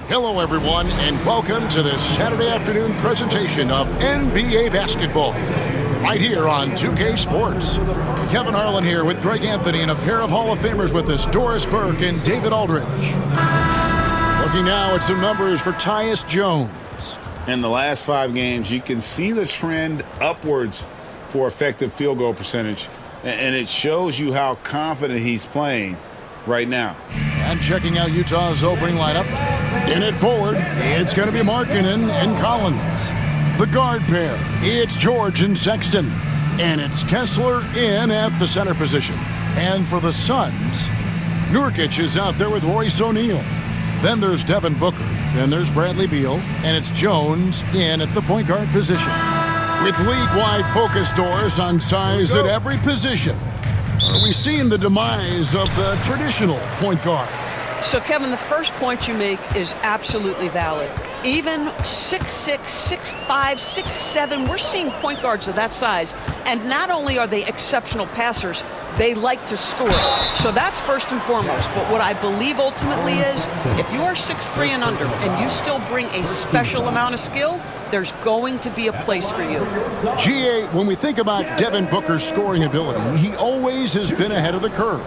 Hello, everyone, and welcome to this Saturday afternoon presentation of NBA basketball. Right here on 2K Sports. Kevin Harlan here with Greg Anthony and a pair of Hall of Famers with us, Doris Burke and David Aldridge. Looking now at some numbers for Tyus Jones. In the last 5 games, you can see the trend upwards for effective field goal percentage, and it shows you how confident he's playing right now. And checking out Utah's opening lineup. In it forward, it's going to be Markkanen and Collins. The guard pair, it's George and Sexton. And it's Kessler in at the center position. And for the Suns, Nurkic is out there with Royce O'Neal. Then there's Devin Booker. Then there's Bradley Beal. And it's Jones in at the point guard position. With league-wide focus, Doors, on size at every position, are we seeing the demise of the traditional point guard? So, Kevin, the first point you make is absolutely valid. Even 6'6", 6'5", 6'7", we're seeing point guards of that size. And not only are they exceptional passers, they like to score. So that's first and foremost. But what I believe ultimately is, if you are 6'3" and under and you still bring a special amount of skill, there's going to be a place for you. GA, when we think about Devin Booker's scoring ability, he always has been ahead of the curve.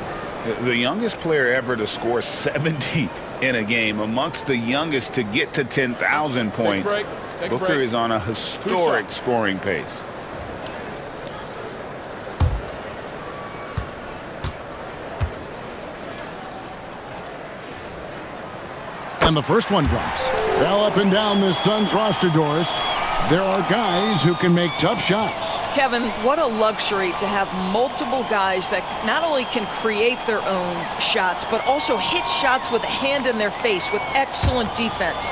The youngest player ever to score 70 in a game, amongst the youngest to get to 10,000 points. Booker is on a historic scoring pace. And the first one drops. Well, up and down this Suns roster, Doris, there are guys who can make tough shots. Kevin, what a luxury to have multiple guys that not only can create their own shots, but also hit shots with a hand in their face with excellent defense.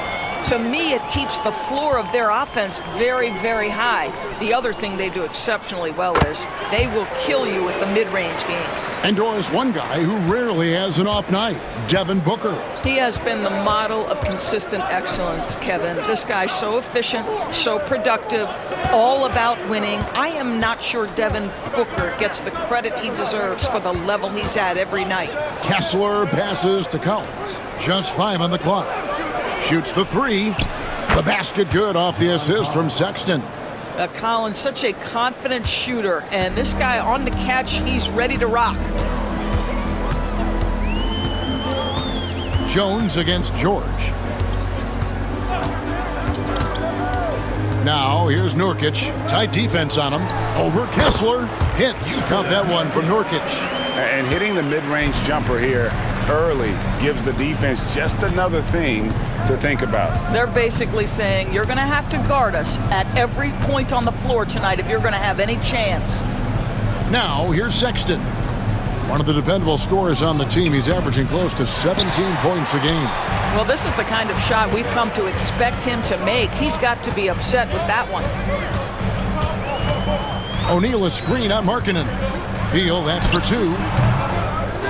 To me, it keeps the floor of their offense very, very high. The other thing they do exceptionally well is they will kill you with the mid-range game. And Doris, one guy who rarely has an off night, Devin Booker. He has been the model of consistent excellence, Kevin. This guy's so efficient, so productive, all about winning. I am not sure Devin Booker gets the credit he deserves for the level he's at every night. Kessler passes to Collins. Just 5 on the clock. Shoots the 3. The basket good off the assist from Sexton. Collins, such a confident shooter, and this guy on the catch, he's ready to rock. Jones against George. Now here's Nurkic. Tight defense on him. Over Kessler. Hits. Count that one from Nurkic. And hitting the mid-range jumper here early gives the defense just another thing to think about. They're basically saying you're going to have to guard us at every point on the floor tonight if you're going to have any chance. Now here's Sexton. One of the dependable scorers on the team. He's averaging close to 17 points a game. Well, this is the kind of shot we've come to expect him to make. He's got to be upset with that one. O'Neal a screen on Markkanen. Beal, that's for 2.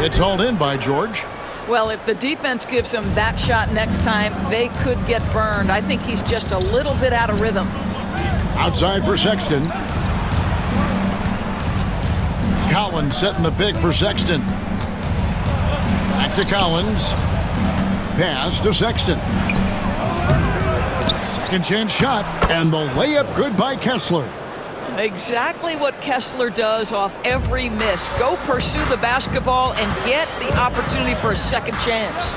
It's hauled in by George. Well, if the defense gives him that shot next time, they could get burned. I think he's just a little bit out of rhythm. Outside for Sexton. Collins setting the pick for Sexton. Back to Collins. Pass to Sexton. Second chance shot, and the layup good by Kessler. Exactly what Kessler does off every miss. Go pursue the basketball and get the opportunity for a second chance.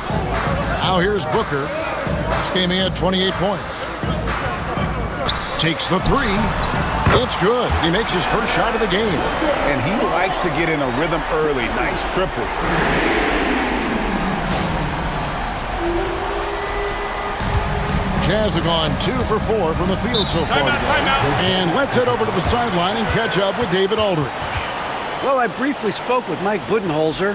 Now here's Booker. This game he had 28 points. Takes the 3. It's good. He makes his first shot of the game. And he likes to get in a rhythm early. Nice triple. Jazz have gone 2 for 4 from the field so far today. And let's head over to the sideline and catch up with David Aldridge. Well, I briefly spoke with Mike Budenholzer.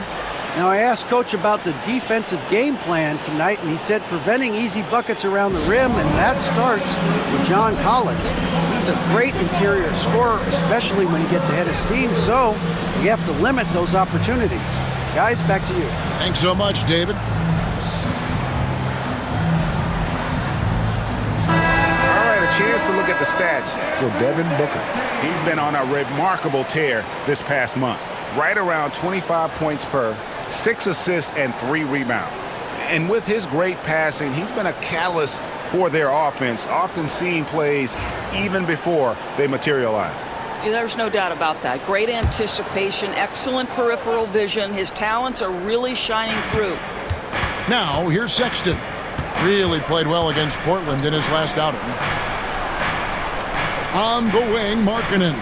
Now, I asked Coach about the defensive game plan tonight, and he said preventing easy buckets around the rim, and that starts with John Collins. He's a great interior scorer, especially when he gets ahead of steam, so you have to limit those opportunities. Guys, back to you. Thanks so much, David. Chance to look at the stats for Devin Booker. He's been on a remarkable tear this past month. Right around 25 points per, 6 assists, and 3 rebounds. And with his great passing, he's been a catalyst for their offense, often seeing plays even before they materialize. There's no doubt about that. Great anticipation, excellent peripheral vision. His talents are really shining through. Now, here's Sexton. Really played well against Portland in his last outing. On the wing, Markkanen.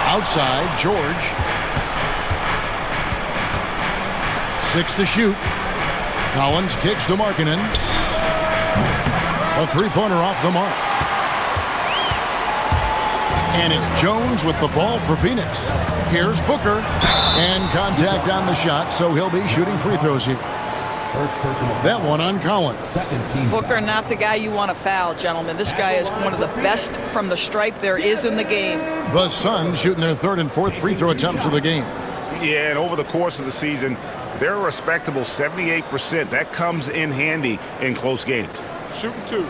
Outside, George. 6 to shoot. Collins kicks to Markkanen. A three-pointer off the mark. And it's Jones with the ball for Phoenix. Here's Booker. And contact on the shot, so he'll be shooting free throws here. That one on Collins. Booker, not the guy you want to foul, gentlemen. This guy is one of the best from the stripe there is in the game. The Suns shooting their third and fourth free throw attempts of the game. Yeah, and over the course of the season, they're a respectable 78%. That comes in handy in close games. Shooting 2.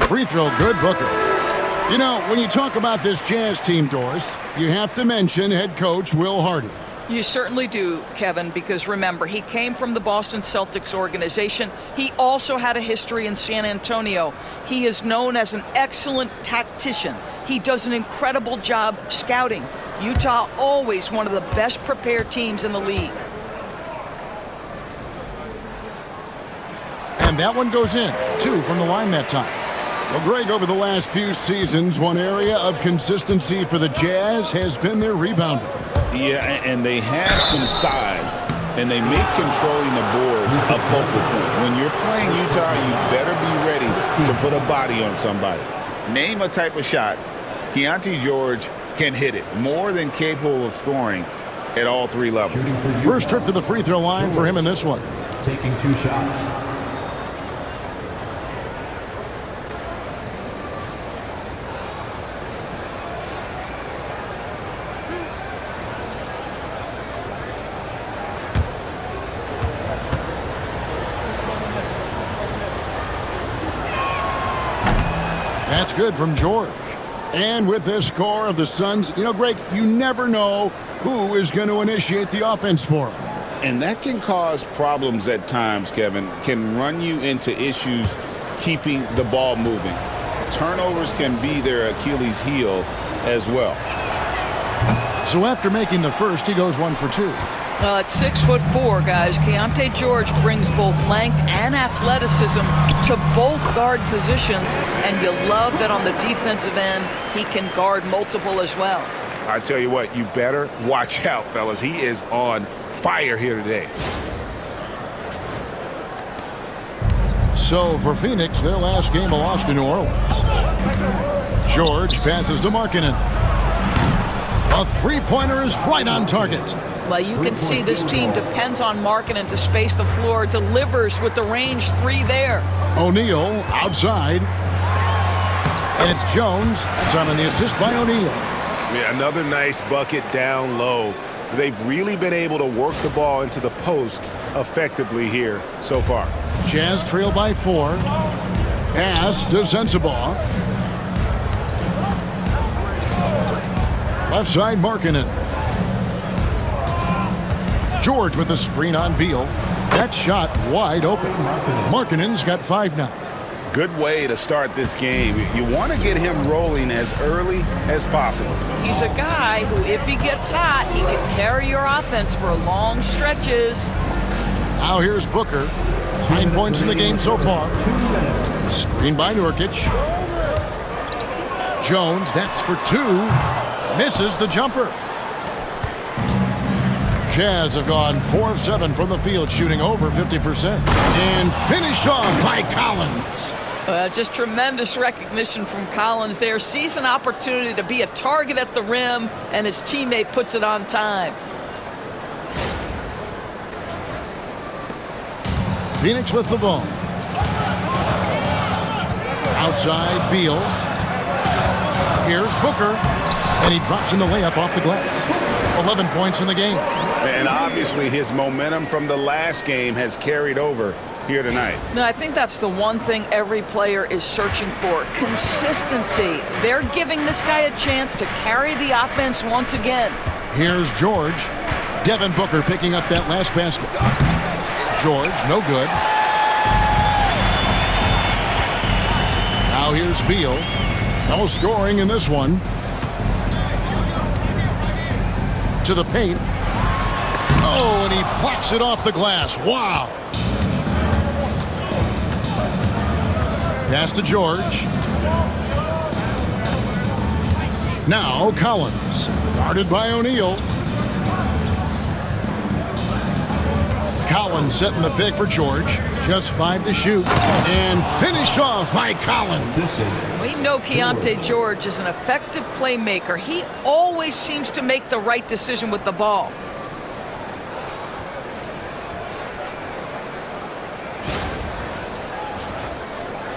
Free throw good, Booker. You know, when you talk about this Jazz team, Doris, you have to mention head coach Will Hardy. You certainly do, Kevin, because remember, he came from the Boston Celtics organization. He also had a history in San Antonio. He is known as an excellent tactician. He does an incredible job scouting. Utah always one of the best prepared teams in the league. And that one goes in. 2 from the line that time. Well, Greg, over the last few seasons, one area of consistency for the Jazz has been their rebounding. Yeah, and they have some size, and they make controlling the boards a focal point. When you're playing Utah, you better be ready to put a body on somebody. Name a type of shot. Keontae George can hit it, more than capable of scoring at all 3 levels. First trip to the free throw line for him in this one. Taking 2 shots. That's good from George. And with this score of the Suns, you know, Greg, you never know who is going to initiate the offense for them. And that can cause problems at times, Kevin. Can run you into issues keeping the ball moving. Turnovers can be their Achilles heel as well. So after making the first, he goes 1 for 2. Well, at 6'4", guys, Keontae George brings both length and athleticism to both guard positions, and you love that on the defensive end, he can guard multiple as well. I tell you what, you better watch out, fellas. He is on fire here today. So for Phoenix, their last game a loss to New Orleans. George passes to Markkanen. A three-pointer is right on target. Well, you can see this team depends on Markkanen to space the floor, delivers with the range 3 there. O'Neal outside. And it's Jones. That's on the assist by O'Neal. Yeah, another nice bucket down low. They've really been able to work the ball into the post effectively here so far. Jazz trail by 4. Pass to Sensabaugh. Left side, Markkanen. George with the screen on Beal. That shot wide open. Markkanen's got 5 now. Good way to start this game. You want to get him rolling as early as possible. He's a guy who, if he gets hot, he can carry your offense for long stretches. Now here's Booker. 9 points in the game so far. Screen by Nurkic. Jones, that's for 2. Misses the jumper. Jazz have gone 4 of 7 from the field, shooting over 50%. And finished off by Collins. Just tremendous recognition from Collins there. Sees an opportunity to be a target at the rim, and his teammate puts it on time. Phoenix with the ball. Outside, Beal. Here's Booker. And he drops in the layup off the glass. 11 points in the game. And obviously his momentum from the last game has carried over here tonight. No, I think that's the one thing every player is searching for. Consistency. They're giving this guy a chance to carry the offense once again. Here's George. Devin Booker picking up that last basket. George, no good. Now here's Beal. No scoring in this one. To the paint. Oh, and he blocks it off the glass. Wow. Pass to George. Now Collins. Guarded by O'Neal. Collins setting the pick for George. Just 5 to shoot. And finished off by Collins. We know Keontae George is an effective playmaker. He always seems to make the right decision with the ball.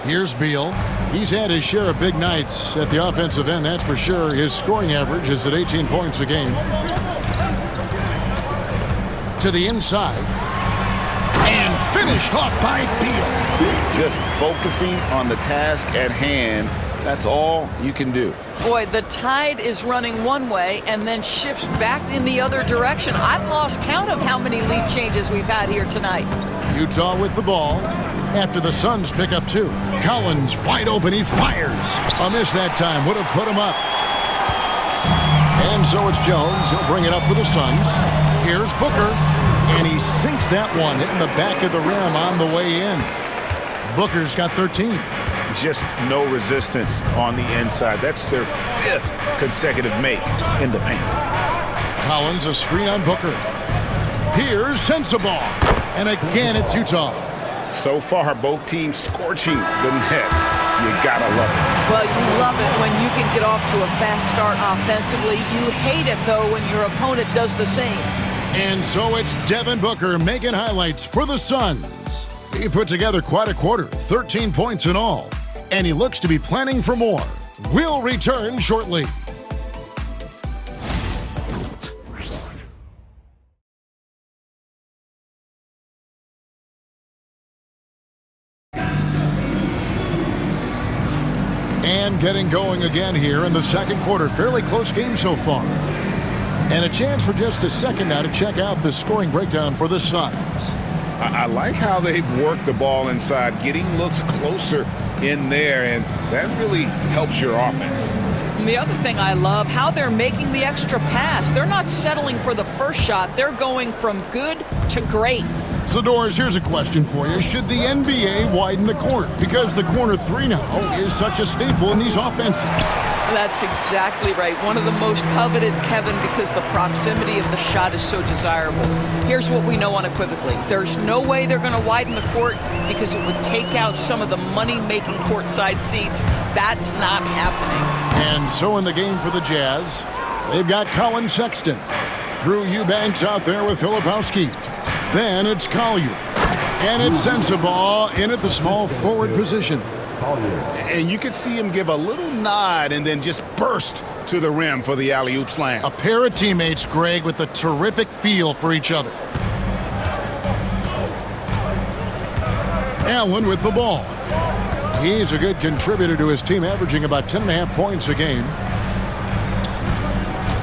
Here's Beal. He's had his share of big nights at the offensive end, that's for sure. His scoring average is at 18 points a game. To the inside. And finished off by Beal. Just focusing on the task at hand. That's all you can do. Boy, the tide is running one way and then shifts back in the other direction. I've lost count of how many lead changes we've had here tonight. Utah with the ball after the Suns pick up 2. Collins wide open. He fires. A miss that time. Would have put him up. And so it's Jones. He'll bring it up for the Suns. Here's Booker. And he sinks that one, hitting the back of the rim on the way in. Booker's got 13. Just no resistance on the inside. That's their 5th consecutive make in the paint. Collins, a screen on Booker. Here's Sensabaugh. And again, it's Utah. So far, both teams scorching the nets. You gotta love it. Well, you love it when you can get off to a fast start offensively. You hate it, though, when your opponent does the same. And so it's Devin Booker making highlights for the Suns. He put together quite a quarter, 13 points in all. And he looks to be planning for more. We'll return shortly. And getting going again here in the second quarter. Fairly close game so far. And a chance for just a second now to check out the scoring breakdown for the Suns. I like how they've worked the ball inside, getting looks closer in there, and that really helps your offense. And the other thing I love, how they're making the extra pass. They're not settling for the first shot. They're going from good to great. So, Doris, here's a question for you. Should the NBA widen the court? Because the corner 3 now is such a staple in these offenses. That's exactly right. One of the most coveted, Kevin, because the proximity of the shot is so desirable. Here's what we know unequivocally. There's no way they're going to widen the court because it would take out some of the money-making courtside seats. That's not happening. And so in the game for the Jazz, they've got Colin Sexton. Drew Eubanks out there with Filipowski. Then it's Collier. And it's Sensabaugh in at the small forward position. And you could see him give a little nod and then just burst to the rim for the alley-oop slam. A pair of teammates, Greg, with a terrific feel for each other. Allen with the ball. He's a good contributor to his team, averaging about 10.5 points a game.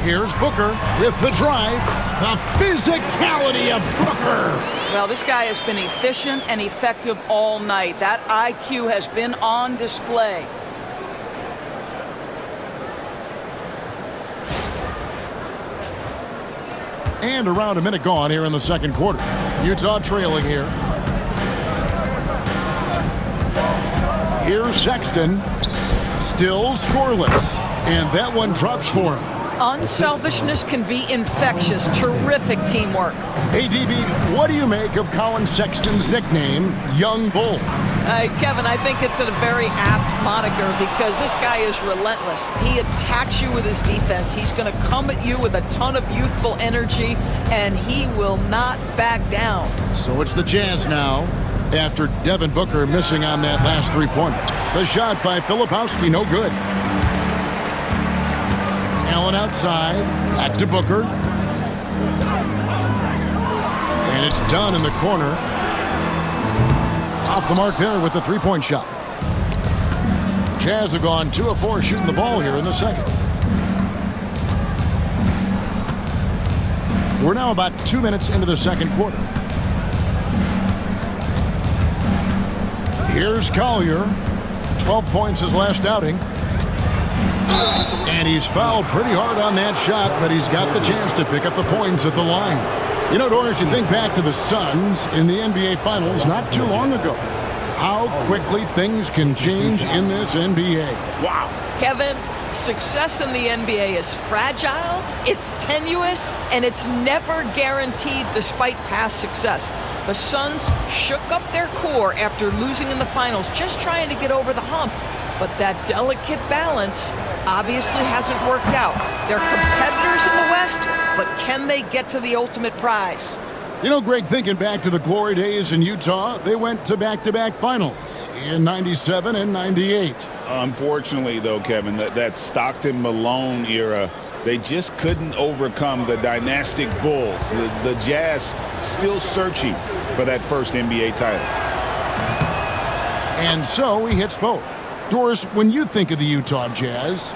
Here's Booker with the drive. The physicality of Booker. Well, this guy has been efficient and effective all night. That IQ has been on display. And around a minute gone here in the second quarter. Utah trailing here. Here's Sexton. Still scoreless. And that one drops for him. Unselfishness can be infectious. Terrific teamwork. Hey, DB, what do you make of Colin Sexton's nickname, Young Bull? Kevin, I think it's a very apt moniker because this guy is relentless. He attacks you with his defense. He's going to come at you with a ton of youthful energy, and he will not back down. So it's the Jazz now after Devin Booker missing on that last three-pointer. The shot by Filipowski, no good. Allen outside, back to Booker. And it's done in the corner. Off the mark there with the three-point shot. Jazz have gone 2 of 4 shooting the ball here in the second. We're now about 2 minutes into the second quarter. Here's Collier. 12 points his last outing. And he's fouled pretty hard on that shot, but he's got the chance to pick up the points at the line. You know, Doris, you think back to the Suns in the NBA Finals not too long ago. How quickly things can change in this NBA. Wow. Kevin, success in the NBA is fragile, it's tenuous, and it's never guaranteed despite past success. The Suns shook up their core after losing in the finals, just trying to get over the hump. But that delicate balance obviously hasn't worked out. They're competitors in the West, but can they get to the ultimate prize? You know, Greg, thinking back to the glory days in Utah, they went to back-to-back finals in 97 and 98. Unfortunately, though, Kevin, that Stockton-Malone era, they just couldn't overcome the dynastic Bulls. The Jazz still searching for that first NBA title. And so he hits both. Doris, when you think of the Utah Jazz,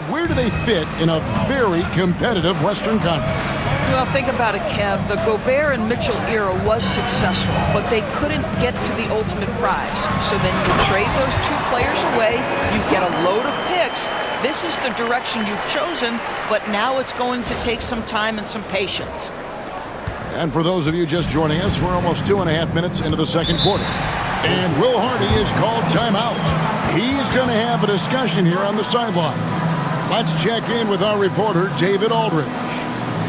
where do they fit in a very competitive Western Conference? Well, think about it, Kev. The Gobert and Mitchell era was successful, but they couldn't get to the ultimate prize. So then you trade those 2 players away, you get a load of picks. This is the direction you've chosen, but now it's going to take some time and some patience. And for those of you just joining us, we're almost 2.5 minutes into the second quarter. And Will Hardy is called timeout. He's going to have a discussion here on the sideline. Let's check in with our reporter, David Aldridge.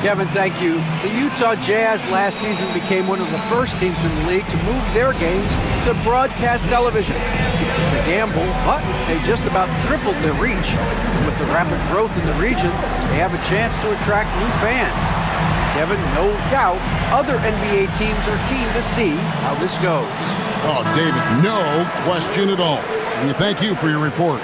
Kevin, thank you. The Utah Jazz last season became one of the first teams in the league to move their games to broadcast television. It's a gamble, but they just about tripled their reach. And with the rapid growth in the region, they have a chance to attract new fans. Kevin, no doubt, other NBA teams are keen to see how this goes. Oh, David, no question at all. And thank you for your report.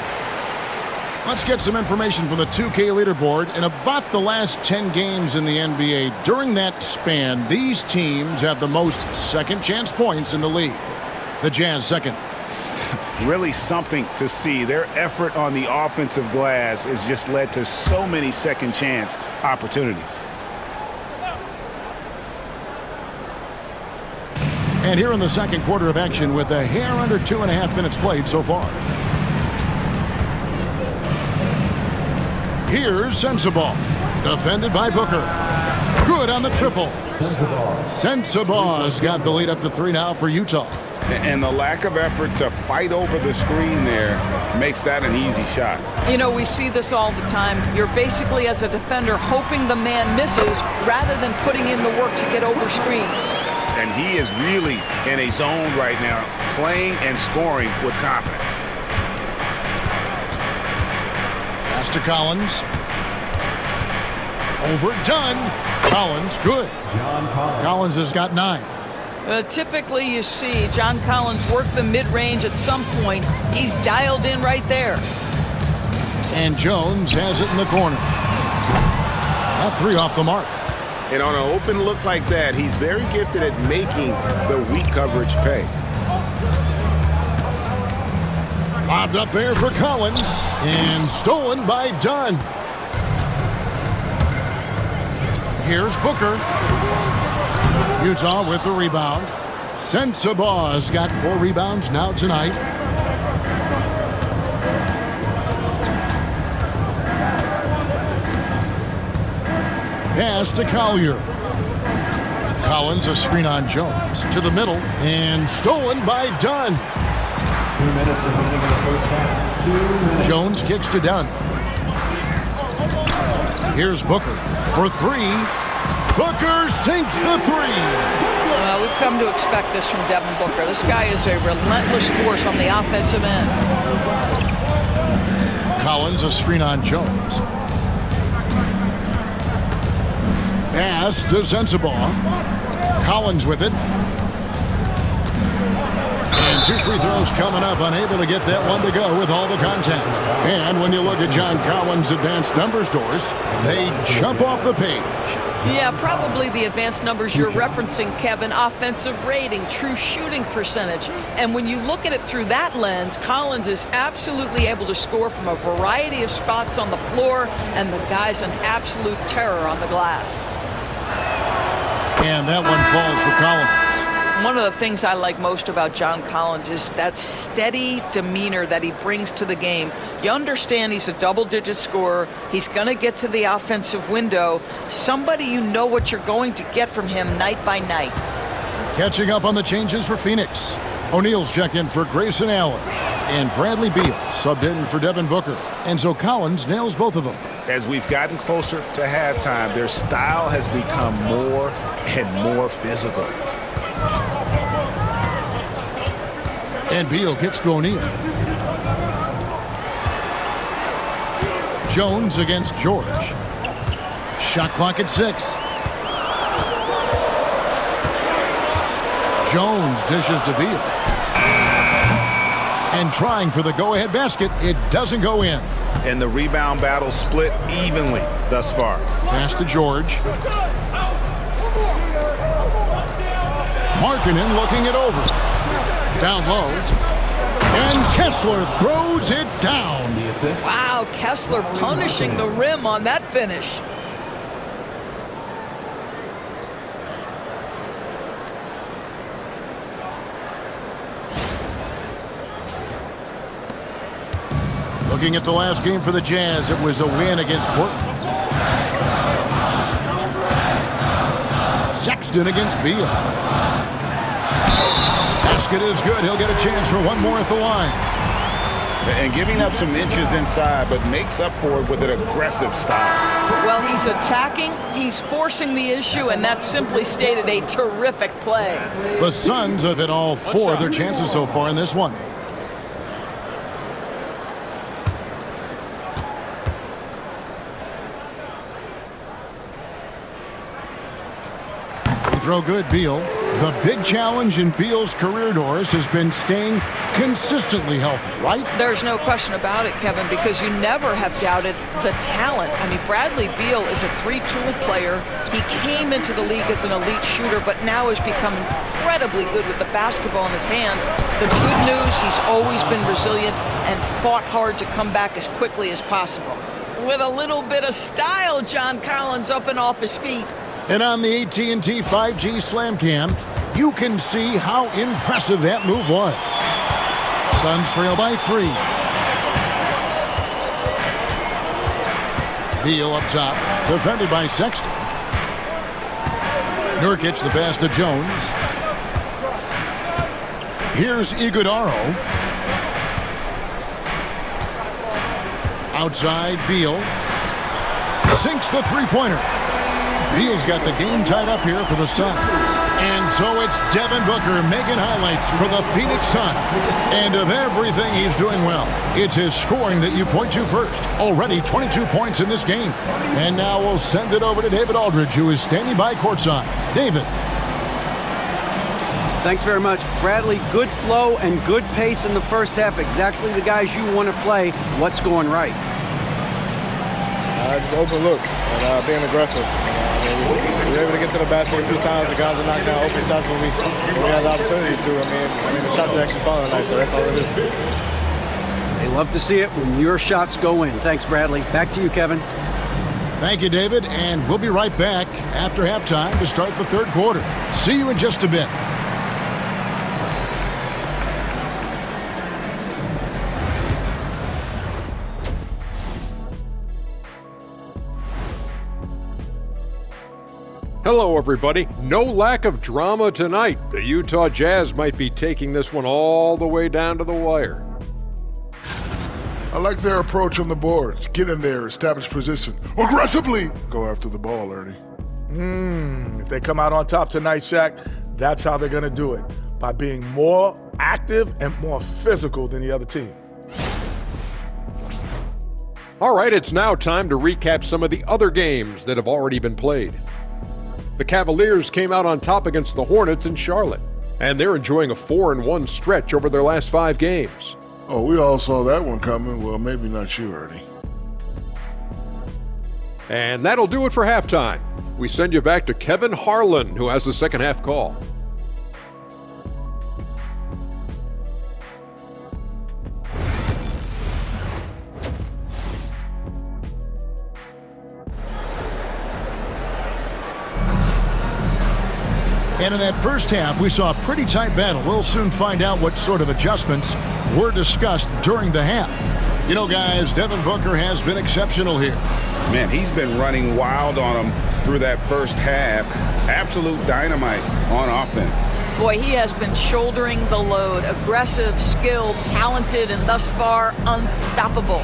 Let's get some information from the 2K leaderboard. In about the last 10 games in the NBA, during that span, these teams have the most second-chance points in the league. The Jazz second. Really something to see. Their effort on the offensive glass has just led to so many second-chance opportunities. And here in the second quarter of action with a hair under 2.5 minutes played so far. Here's Sensabaugh, defended by Booker. Good on the triple. Sensabaugh's got the lead up to 3 now for Utah. And the lack of effort to fight over the screen there makes that an easy shot. You know, we see this all the time. You're basically, as a defender, hoping the man misses rather than putting in the work to get over screens. And he is really in a zone right now, playing and scoring with confidence. Pass to Collins. Overdone. Collins, good. Collins has got 9. Typically, you see John Collins work the mid-range at some point. He's dialed in right there. And Jones has it in the corner. That 3 off the mark. And on an open look like that, he's very gifted at making the weak coverage pay. Lobbed up there for Collins. And stolen by Dunn. Here's Booker. Utah with the rebound. Sensabaugh's got 4 rebounds now tonight. Pass to Collier. Collins, a screen on Jones. To the middle. And stolen by Dunn. 2 minutes remaining in the first half. 2 minutes. Jones kicks to Dunn. Here's Booker for 3. Booker sinks the 3. We've come to expect this from Devin Booker. This guy is a relentless force on the offensive end. Collins, a screen on Jones. Pass to Sensabaugh. Collins with it. And 2 free throws coming up, unable to get that one to go with all the contact. And when you look at John Collins' advanced numbers, Doris, they jump off the page. Yeah, probably the advanced numbers you're referencing, Kevin. Offensive rating, true shooting percentage. And when you look at it through that lens, Collins is absolutely able to score from a variety of spots on the floor, and the guy's an absolute terror on the glass. And that one falls for Collins. One of the things I like most about John Collins is that steady demeanor that he brings to the game. You understand he's a double-digit scorer. He's going to get to the offensive window. Somebody you know what you're going to get from him night by night. Catching up on the changes for Phoenix. O'Neal's checked in for Grayson Allen. And Bradley Beal subbed in for Devin Booker. And so Collins nails both of them. As we've gotten closer to halftime, their style has become more and more physical. And Beal gets to O'Neal. Jones against George. Shot clock at 6. Jones dishes to Beal. And trying for the go-ahead basket, it doesn't go in. And the rebound battle split evenly thus far. Pass to George. Markkanen looking it over. Down low. And Kessler throws it down. The assist. Wow, Kessler punishing the rim on that finish. Looking at the last game for the Jazz, it was a win against Portland. Sexton against Beal. Basket is good. He'll get a chance for one more at the line. And giving up some inches inside, but makes up for it with an aggressive style. Well, he's attacking, he's forcing the issue, and that's simply stated a terrific play. The Suns have hit all 4 of their chances so far in this one. Throw good, Beal. The big challenge in Beal's career, Doris, has been staying consistently healthy, right? There's no question about it, Kevin, because you never have doubted the talent. I mean, Bradley Beal is a 3-tool player. He came into the league as an elite shooter, but now has become incredibly good with the basketball in his hand. The good news, he's always been resilient and fought hard to come back as quickly as possible. With a little bit of style, John Collins up and off his feet. And on the AT&T 5G Slam Cam, you can see how impressive that move was. Suns trail by 3. Beal up top, defended by Sexton. Nurkic the pass to Jones. Here's Iguodaro. Outside, Beal. Sinks the three-pointer. Beal's got the game tied up here for the Suns. And so it's Devin Booker making highlights for the Phoenix Suns. And of everything he's doing well, it's his scoring that you point to first. Already 22 points in this game. And now we'll send it over to David Aldridge, who is standing by courtside. David. Thanks very much. Bradley, good flow and good pace in the first half. Exactly the guys you want to play. What's going right? Just open looks and being aggressive. We were able to get to the basket a few times. The guys are knocking down open shots when we had the opportunity to. I mean, the shots are actually falling tonight, so that's all it is. They love to see it when your shots go in. Thanks, Bradley. Back to you, Kevin. Thank you, David, and we'll be right back after halftime to start the third quarter. See you in just a bit. Hello, everybody. No lack of drama tonight. The Utah Jazz might be taking this one all the way down to the wire. I like their approach on the boards. Get in there, establish position. Aggressively go after the ball, Ernie. If they come out on top tonight, Shaq, that's how they're going to do it. By being more active and more physical than the other team. All right, it's now time to recap some of the other games that have already been played. The Cavaliers came out on top against the Hornets in Charlotte. And they're enjoying a 4-1 stretch over their last 5 games. Oh, we all saw that one coming. Well, maybe not you, Ernie. And that'll do it for halftime. We send you back to Kevin Harlan, who has the second half call. And in that first half, we saw a pretty tight battle. We'll soon find out what sort of adjustments were discussed during the half. You know, guys, Devin Booker has been exceptional here. Man, he's been running wild on them through that first half. Absolute dynamite on offense. Boy, he has been shouldering the load. Aggressive, skilled, talented, and thus far, unstoppable.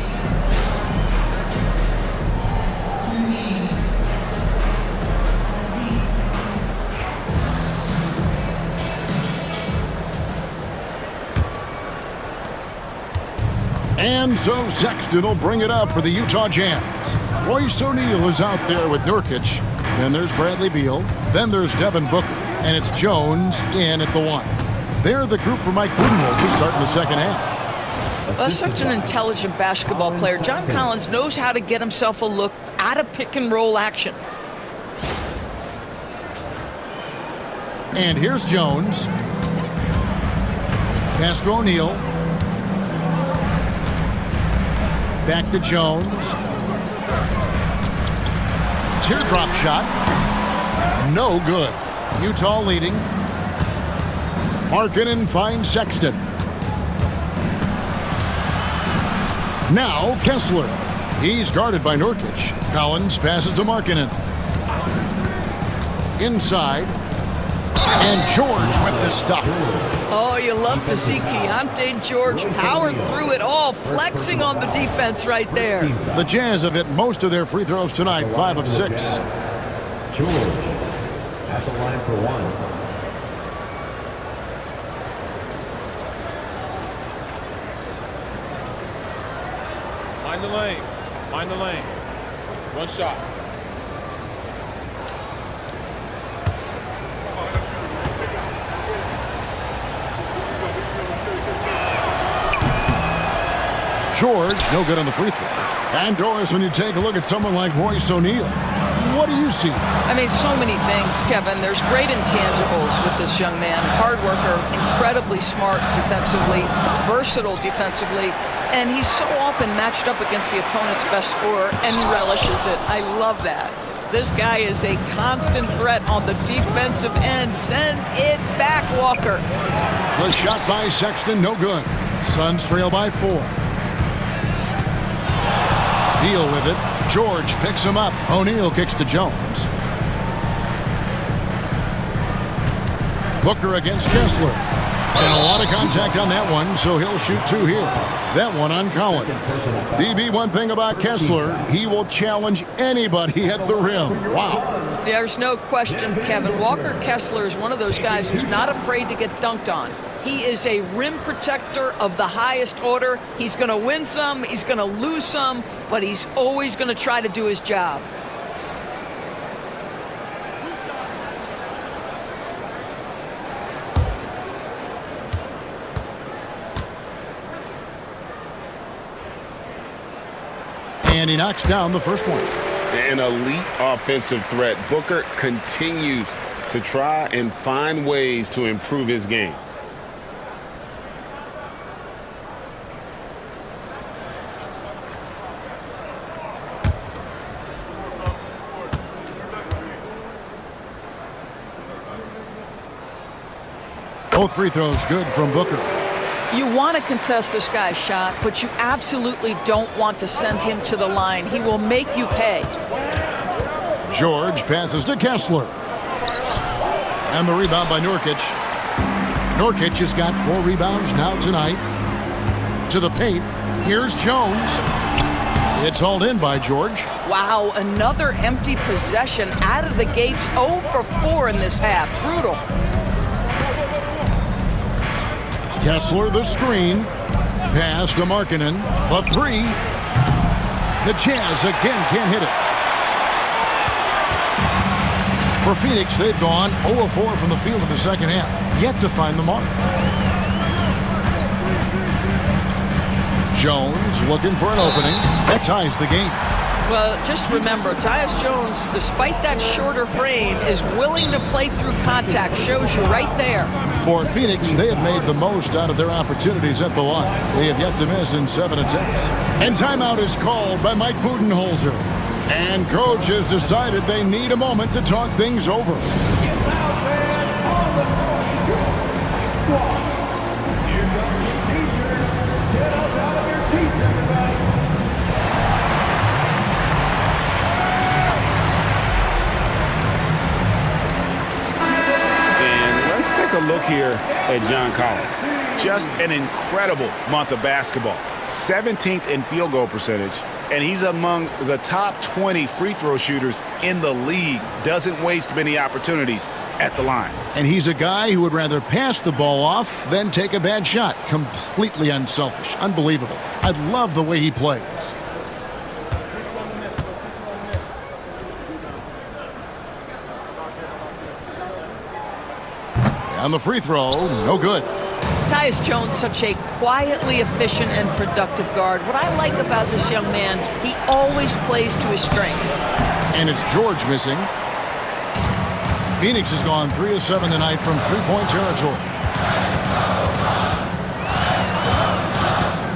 And so Sexton will bring it up for the Utah Jazz. Royce O'Neal is out there with Nurkic. Then there's Bradley Beal. Then there's Devin Booker. And it's Jones in at the 1. They're the group for Mike Budenholzer starting the second half. Well, such an intelligent basketball player. John Collins knows how to get himself a look out of pick-and-roll action. And here's Jones. Pass to O'Neal. Back to Jones. Teardrop shot. No good. Utah leading. Markkanen finds Sexton. Now Kessler. He's guarded by Nurkic. Collins passes to Markkanen. Inside. And George with the stuff. Oh, you love to see Keontae George power through it all, flexing on the defense right there. The Jazz have hit most of their free throws tonight, 5 of 6. George at the line for 1. Mind the lanes. Mind the lanes. One shot. George, no good on the free throw. And Doris, when you take a look at someone like Royce O'Neal, what do you see? I mean, so many things, Kevin. There's great intangibles with this young man. Hard worker, incredibly smart defensively, versatile defensively, and he's so often matched up against the opponent's best scorer and relishes it. I love that. This guy is a constant threat on the defensive end. Send it back, Walker. The shot by Sexton, no good. Suns trail by 4. Beal with it. George picks him up. O'Neal kicks to Jones. Booker against Kessler. And a lot of contact on that one, so he'll shoot 2 here. That one on Collins. BB, one thing about Kessler, he will challenge anybody at the rim. Wow. There's no question, Kevin. Walker Kessler is one of those guys who's not afraid to get dunked on. He is a rim protector of the highest order. He's going to win some, he's going to lose some, but he's always going to try to do his job. And he knocks down the first one. An elite offensive threat. Booker continues to try and find ways to improve his game. Both free throws good from Booker. You want to contest this guy's shot, but you absolutely don't want to send him to the line. He will make you pay. George passes to Kessler. And the rebound by Nurkic. Nurkic has got 4 rebounds now tonight. To the paint. Here's Jones. It's hauled in by George. Wow, another empty possession out of the gates. 0 for 4 in this half. Brutal. Kessler the screen. Pass to Markkanen. The 3. The Jazz again can't hit it. For Phoenix, they've gone 0 of 4 from the field in the second half. yet to find the mark. Jones looking for an opening. That ties the game. Well, just remember, Tyus Jones, despite that shorter frame, is willing to play through contact. Shows you right there. For Phoenix, they have made the most out of their opportunities at the line. They have yet to miss in 7 attempts. And timeout is called by Mike Budenholzer. And coach has decided they need a moment to talk things over. Take a look here at John Collins. Just an incredible month of basketball. 17th in field goal percentage, and he's among the top 20 free throw shooters in the league. Doesn't waste many opportunities at the line. And he's a guy who would rather pass the ball off than take a bad shot. Completely unselfish. Unbelievable. I love the way he plays. On the free throw, no good. Tyus Jones, such a quietly efficient and productive guard. What I like about this young man, he always plays to his strengths. And it's George missing. Phoenix has gone 3 of 7 tonight from three-point territory.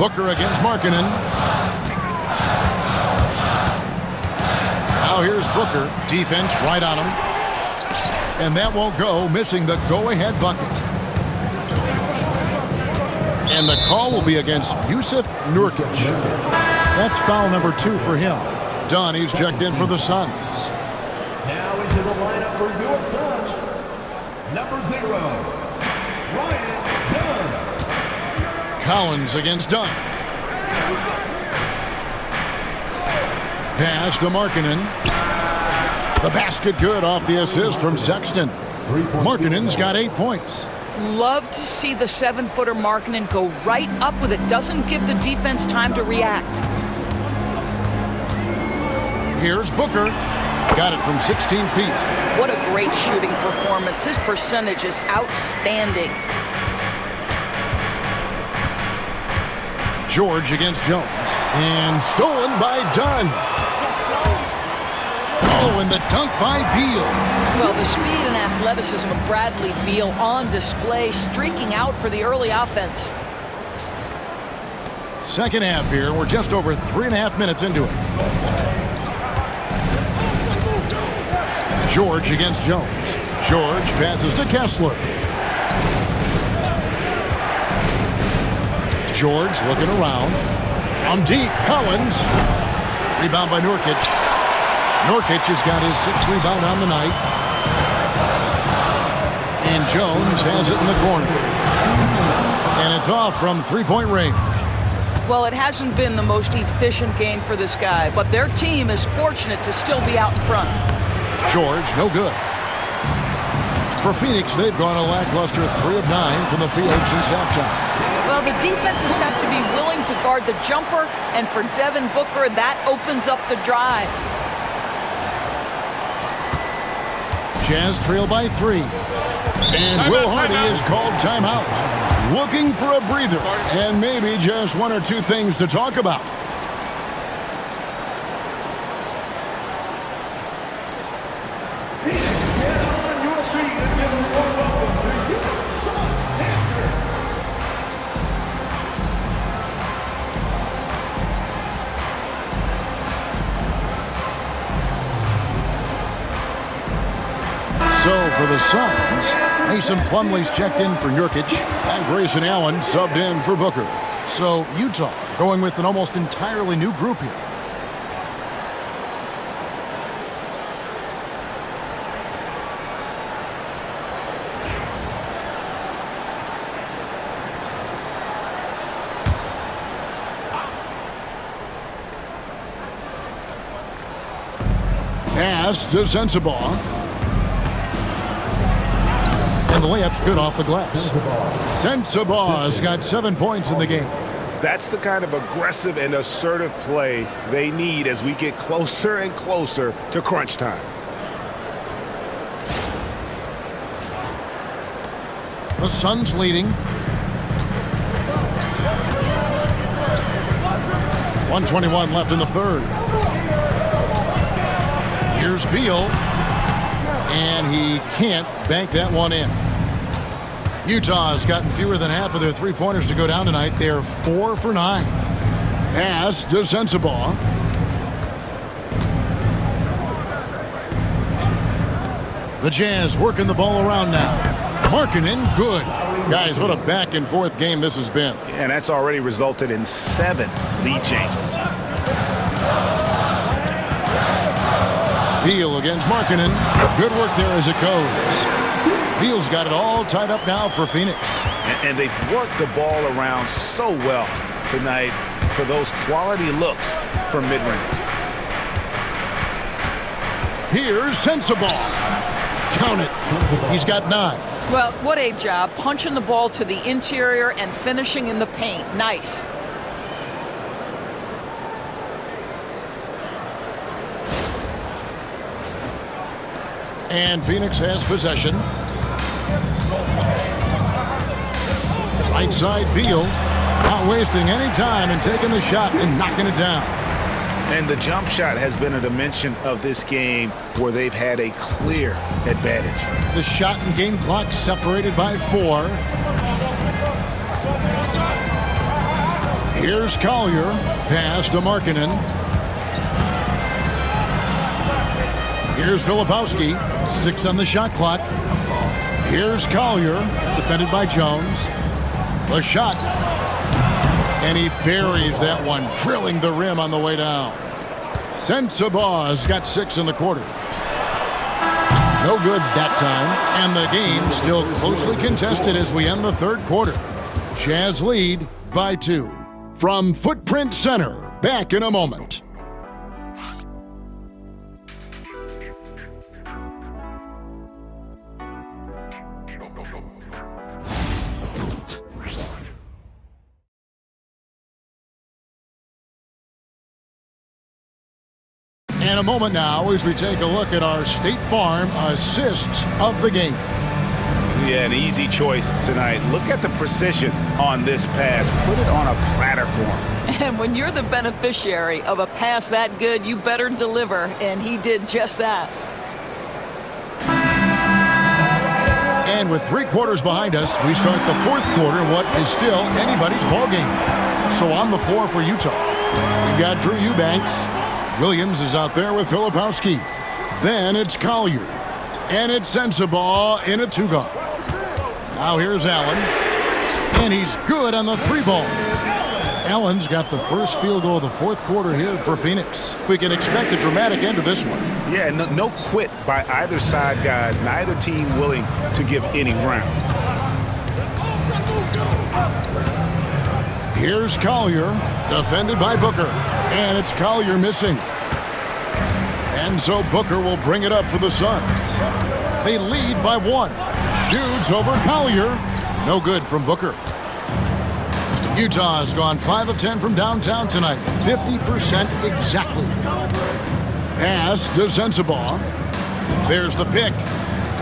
Booker against Markkanen. Now here's Booker. Defense right on him. And that won't go, missing the go-ahead bucket. And the call will be against Jusuf Nurkic. That's foul number 2 for him. Dunn, he's checked in for the Suns. Now into the lineup for your Suns, number 0, Ryan Dunn. Collins against Dunn. Pass to Markkanen. The basket good off the assist from Sexton. Markkanen's got 8 points. Love to see the 7-footer Markkanen go right up with it. Doesn't give the defense time to react. Here's Booker. Got it from 16 feet. What a great shooting performance. His percentage is outstanding. George against Jones. And stolen by Dunn. Oh, and the dunk by Beal. Well, the speed and athleticism of Bradley Beal on display, streaking out for the early offense. Second half here. We're just over 3.5 minutes into it. George against Jones. George passes to Kessler. George looking around. Deep. Collins. Rebound by Nurkic. Nurkic has got his 6th rebound on the night. And Jones has it in the corner. And it's off from three-point range. Well, it hasn't been the most efficient game for this guy, but their team is fortunate to still be out in front. George, no good. For Phoenix, they've gone a lackluster 3 of 9 from the field since halftime. Well, the defense has got to be willing to guard the jumper, and for Devin Booker, that opens up the drive. Jazz trail by 3. And Will Hardy is called timeout. Looking for a breather and maybe just 1 or 2 things to talk about. So for the Suns, Mason Plumlee's checked in for Nurkic, and Grayson Allen subbed in for Booker. So Utah going with an almost entirely new group here. Pass to Sensabaugh. And the layup's good off the glass. Sensabaugh's got 7 points in the game. That's the kind of aggressive and assertive play they need as we get closer and closer to crunch time. The Suns leading. 1:21 left in the third. Here's Beal. And he can't bank that one in. Utah has gotten fewer than half of their three-pointers to go down tonight. They're 4 for 9. Pass to Sensabaugh. The Jazz working the ball around now. Markkanen, good. Guys, what a back-and-forth game this has been. And that's already resulted in 7 lead changes. Beal against Markkanen. Good work there as it goes. Beal's got it all tied up now for Phoenix. And they've worked the ball around so well tonight for those quality looks from mid-range. Here's Sensabaugh. Count it. He's got 9. Well, what a job punching the ball to the interior and finishing in the paint. Nice. And Phoenix has possession. Right side, Beal. Not wasting any time and taking the shot and knocking it down. And the jump shot has been a dimension of this game where they've had a clear advantage. The shot and game clock separated by 4. Here's Collier. Pass to Markkanen. Here's Filipowski. 6 on the shot clock. Here's Collier. Defended by Jones. The shot. And he buries that one, drilling the rim on the way down. Sensabaugh's got 6 in the quarter. No good that time. And the game still closely contested as we end the third quarter. Jazz lead by 2. From Footprint Center, back in a moment. And a moment now as we take a look at our State Farm assists of the game. Yeah, an easy choice tonight. Look at the precision on this pass. Put it on a platter for him. And when you're the beneficiary of a pass that good, you better deliver, and he did just that. And with 3 quarters behind us, we start the fourth quarter in what is still anybody's ballgame. So on the floor for Utah, we've got Drew Eubanks. Williams is out there with Filipowski. Then it's Collier. And it's Sensabaugh in a 2-guard. Now here's Allen. And he's good on the 3-ball. Allen's got the first field goal of the fourth quarter here for Phoenix. We can expect a dramatic end to this one. Yeah, no quit by either side, guys. Neither team willing to give any ground. Here's Collier, defended by Booker. And it's Collier missing. And so Booker will bring it up for the Suns. They lead by 1. Shoots over Collier. No good from Booker. Utah has gone 5 of 10 from downtown tonight. 50% exactly. Pass to Sensabaugh. There's the pick.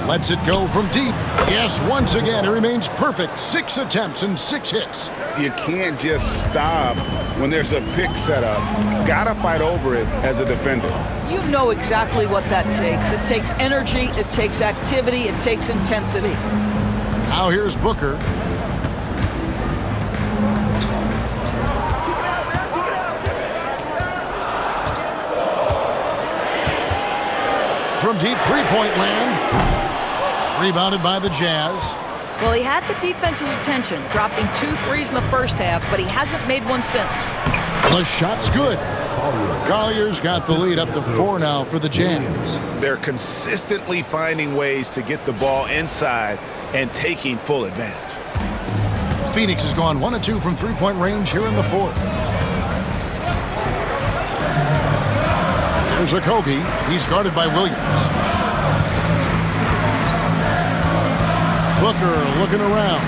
Lets it go from deep. Yes, once again, it remains perfect. 6 attempts and 6 hits. You can't just stop when there's a pick set up. Gotta fight over it as a defender. You know exactly what that takes. It takes energy, it takes activity, it takes intensity. Now here's Booker. From deep three-point land. Rebounded by the Jazz. Well, he had the defense's attention, dropping 2 threes in the first half, but he hasn't made one since. The shot's good. Collier's got the lead up to 4 now for the Jazz. They're consistently finding ways to get the ball inside and taking full advantage. Phoenix has gone 1 of 2 from three-point range here in the fourth. There's Okogie. He's guarded by Williams. Booker looking around.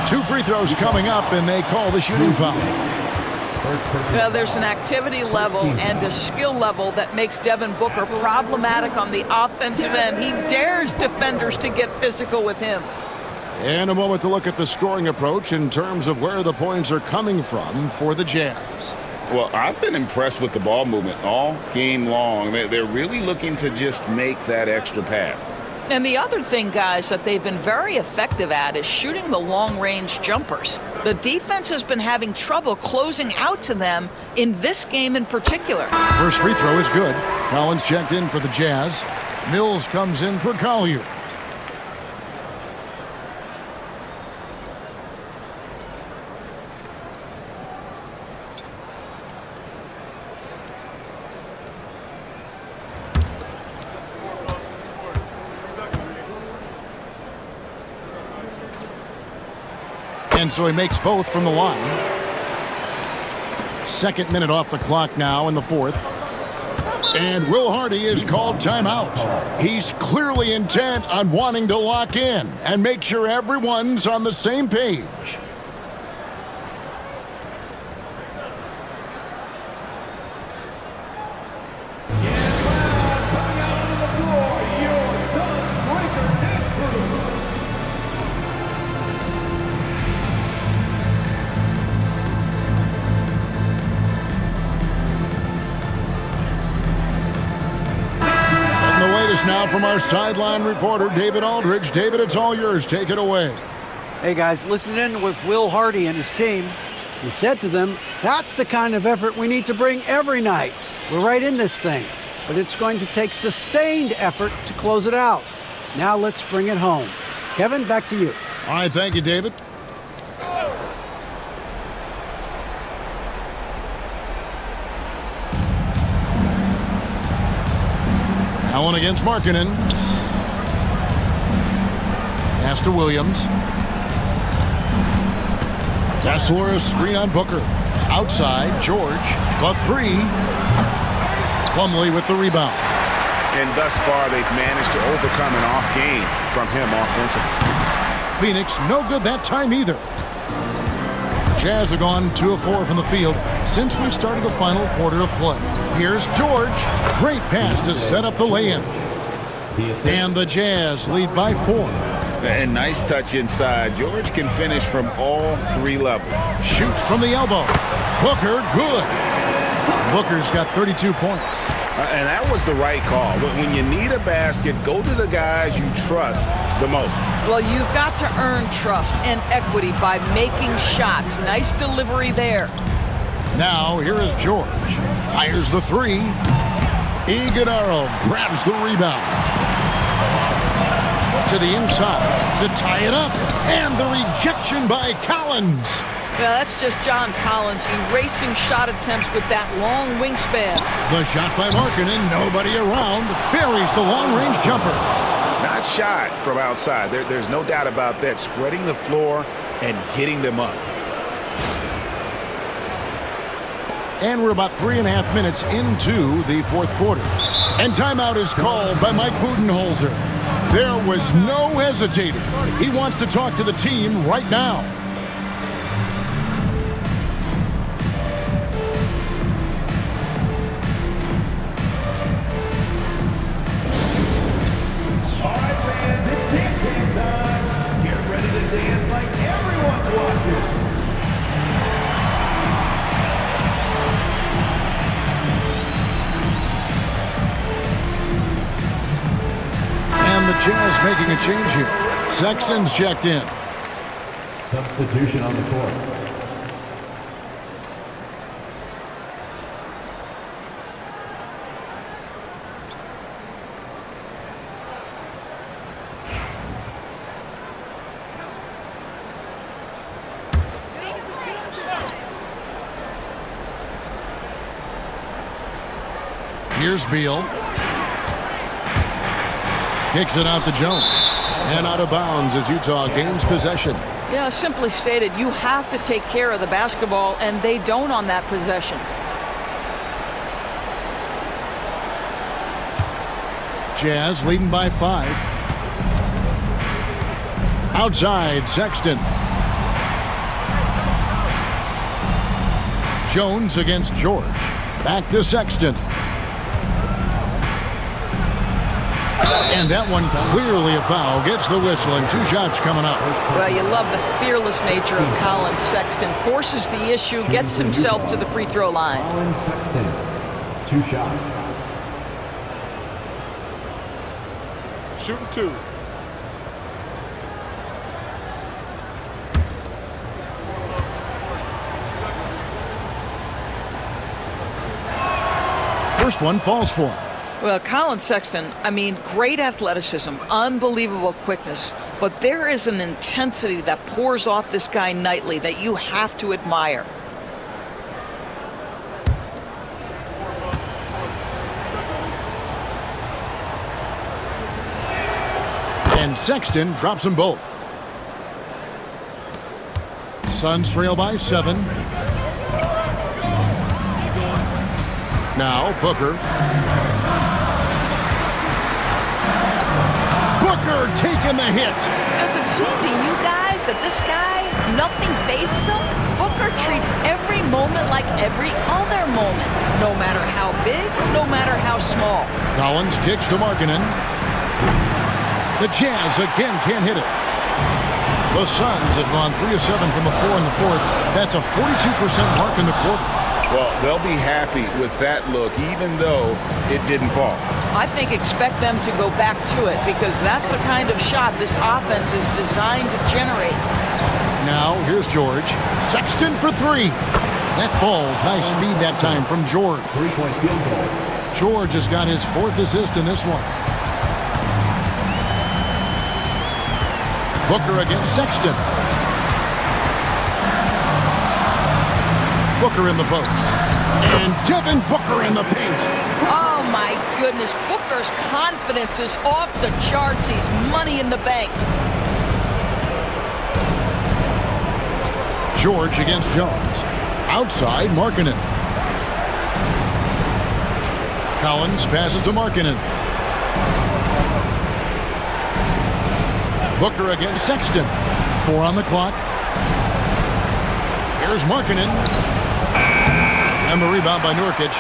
2 free throws coming up, and they call the shooting foul. Well, there's an activity level and a skill level that makes Devin Booker problematic on the offensive end. He dares defenders to get physical with him. And a moment to look at the scoring approach in terms of where the points are coming from for the Jazz. Well, I've been impressed with the ball movement all game long. They're really looking to just make that extra pass. And the other thing, guys, that they've been very effective at is shooting the long-range jumpers. The defense has been having trouble closing out to them in this game in particular. First free throw is good. Collins checked in for the Jazz. Mills comes in for Collier. And so he makes both from the line. Second minute off the clock now in the fourth. And Will Hardy is called timeout. He's clearly intent on wanting to lock in and make sure everyone's on the same page. Now from our sideline reporter, David Aldridge. David, it's all yours. Take it away. Hey, guys, listen in with Will Hardy and his team. He said to them, that's the kind of effort we need to bring every night. We're right in this thing, but it's going to take sustained effort to close it out. Now let's bring it home. Kevin, back to you. All right, thank you, David. Allen against Markkanen. Pass to Williams. Kessler, a screen on Booker. Outside, George. The three. Plumlee with the rebound. And thus far, they've managed to overcome an off game from him offensively. Phoenix, no good that time either. Jazz have gone 2 of 4 from the field since we started the final quarter of play. Here's George. Great pass to set up the lay-in. And the Jazz lead by 4. And nice touch inside. George can finish from all 3 levels. Shoots from the elbow. Booker, good. Booker's got 32 points. And that was the right call. When you need a basket, go to the guys you trust the most. Well, you've got to earn trust and equity by making shots. Nice delivery there. Now, here is George. Fires the three. Iguodala grabs the rebound. To the inside to tie it up. And the rejection by Collins. Yeah, that's just John Collins erasing shot attempts with that long wingspan. The shot by Markkanen, nobody around, buries the long-range jumper. Not shot from outside. There's no doubt about that. Spreading the floor and getting them up. And we're about 3.5 minutes into the fourth quarter. And timeout is called by Mike Budenholzer. There was no hesitating. He wants to talk to the team right now. Jazz making a change here. Sexton's checked in. Substitution on the court. Here's Beal. Kicks it out to Jones. And out of bounds as Utah gains possession. Yeah, simply stated, you have to take care of the basketball, and they don't on that possession. Jazz leading by 5. Outside, Sexton. Jones against George. Back to Sexton. And that one clearly a foul. Gets the whistle and 2 shots coming up. Well, you love the fearless nature of Colin Sexton. Forces the issue, gets himself to the free throw line. Colin Sexton, 2 shots. Shooting 2. First one falls for him. Well, Colin Sexton, I mean, great athleticism, unbelievable quickness, but there is an intensity that pours off this guy nightly that you have to admire. And Sexton drops them both. Suns trail by 7. Now Booker. Booker taking the hit. Does it seem to you guys that this guy, nothing phases him? Booker treats every moment like every other moment, no matter how big, no matter how small. Collins kicks to Markkanen. The Jazz again can't hit it. The Suns have gone 3 of 7 from the floor in the fourth. That's a 42% mark in the quarter. Well, they'll be happy with that look, even though it didn't fall. I think expect them to go back to it because that's the kind of shot this offense is designed to generate. Now, here's George. Sexton for 3. That falls. Nice speed that time from George. 3-point field goal. George has got his 4th assist in this one. Booker against Sexton. Booker in the post. And Devin Booker in the paint. Oh, my goodness. Booker's confidence is off the charts. He's money in the bank. George against Jones. Outside, Markkanen. Collins passes to Markkanen. Booker against Sexton. 4 on the clock. Here's Markkanen. And the rebound by Nurkic.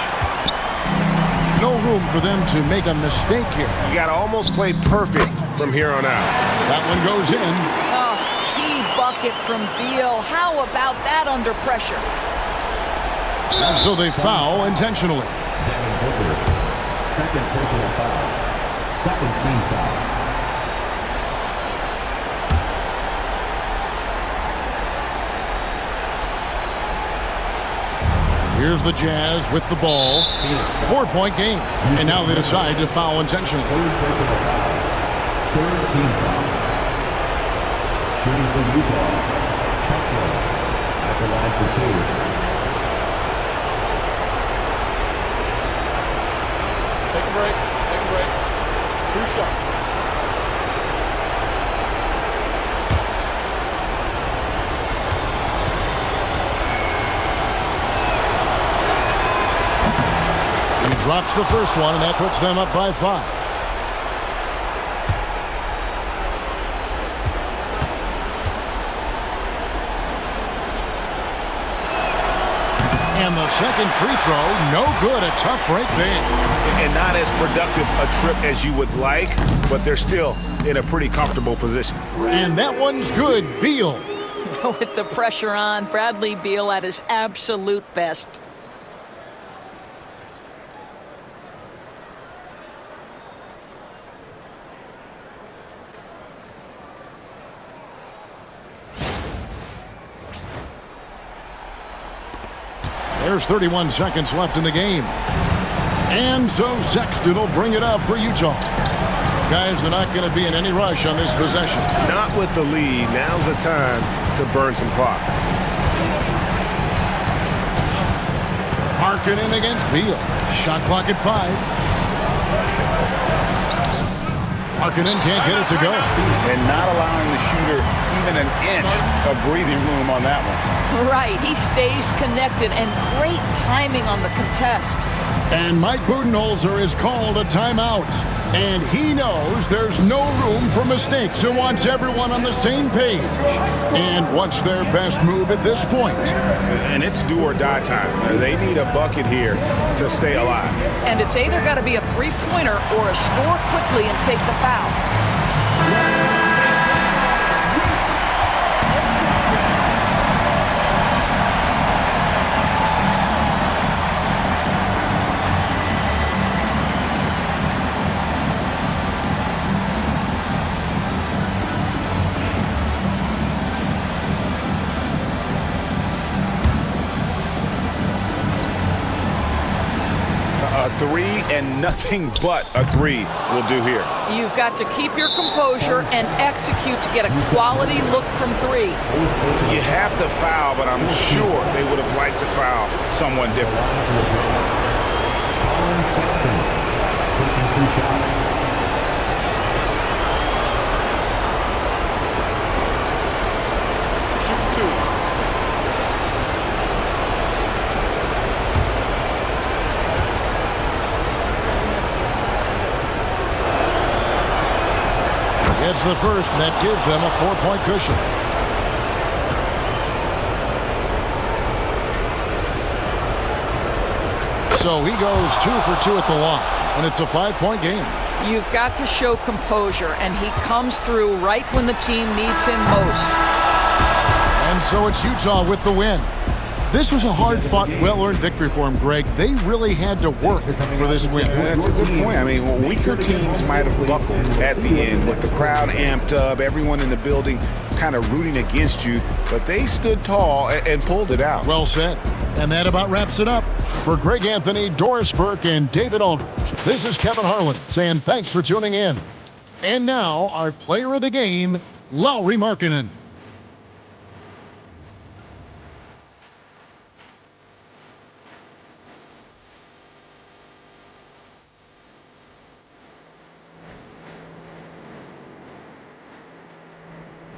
No room for them to make a mistake here. You got to almost play perfect from here on out. That one goes in. Oh, key bucket from Beal. How about that under pressure? And so they foul intentionally. Devin Booker, second personal foul. Second team foul. Here's the Jazz with the ball. 4-point game. And now they decide to foul intentionally. Third team foul. Shooting for Utah, Kessler at the line for 2. Take a break. Take a break. 2 shots. He drops the first one, and that puts them up by 5. And the second free throw, no good. A tough break there. And not as productive a trip as you would like, but they're still in a pretty comfortable position. And that one's good. Beal. With the pressure on, Bradley Beal at his absolute best. There's 31 seconds left in the game. And so Sexton will bring it up for Utah. Guys, they're not going to be in any rush on this possession. Not with the lead. Now's the time to burn some clock. Markkanen against Beal. Shot clock at 5. Markkanen can't get it to go. And not allowing the shooter even an inch of breathing room on that one. Right, he stays connected and great timing on the contest. And Mike Budenholzer is called a timeout. And he knows there's no room for mistakes and wants everyone on the same page. And what's their best move at this point? And it's do or die time. They need a bucket here to stay alive. And it's either got to be a three-pointer or a score quickly and take the foul. A three and nothing but a three will do here. You've got to keep your composure and execute to get a quality look from three. You have to foul, but I'm sure they would have liked to foul someone different. Sexton taking 2 shots. Shoot 2. It's the first, and that gives them a 4-point cushion. So he goes 2 for 2 at the line, and it's a 5-point game. You've got to show composure, and he comes through right when the team needs him most. And so it's Utah with the win. This was a hard-fought, well-earned victory for him, Greg. They really had to work for this win. That's a good point. I mean, weaker teams might have buckled at the end with the crowd amped up, everyone in the building kind of rooting against you, but they stood tall and pulled it out. Well said. And that about wraps it up. For Greg Anthony, Doris Burke, and David Aldridge, this is Kevin Harlan saying thanks for tuning in. And now, our player of the game, Lauri Markkanen.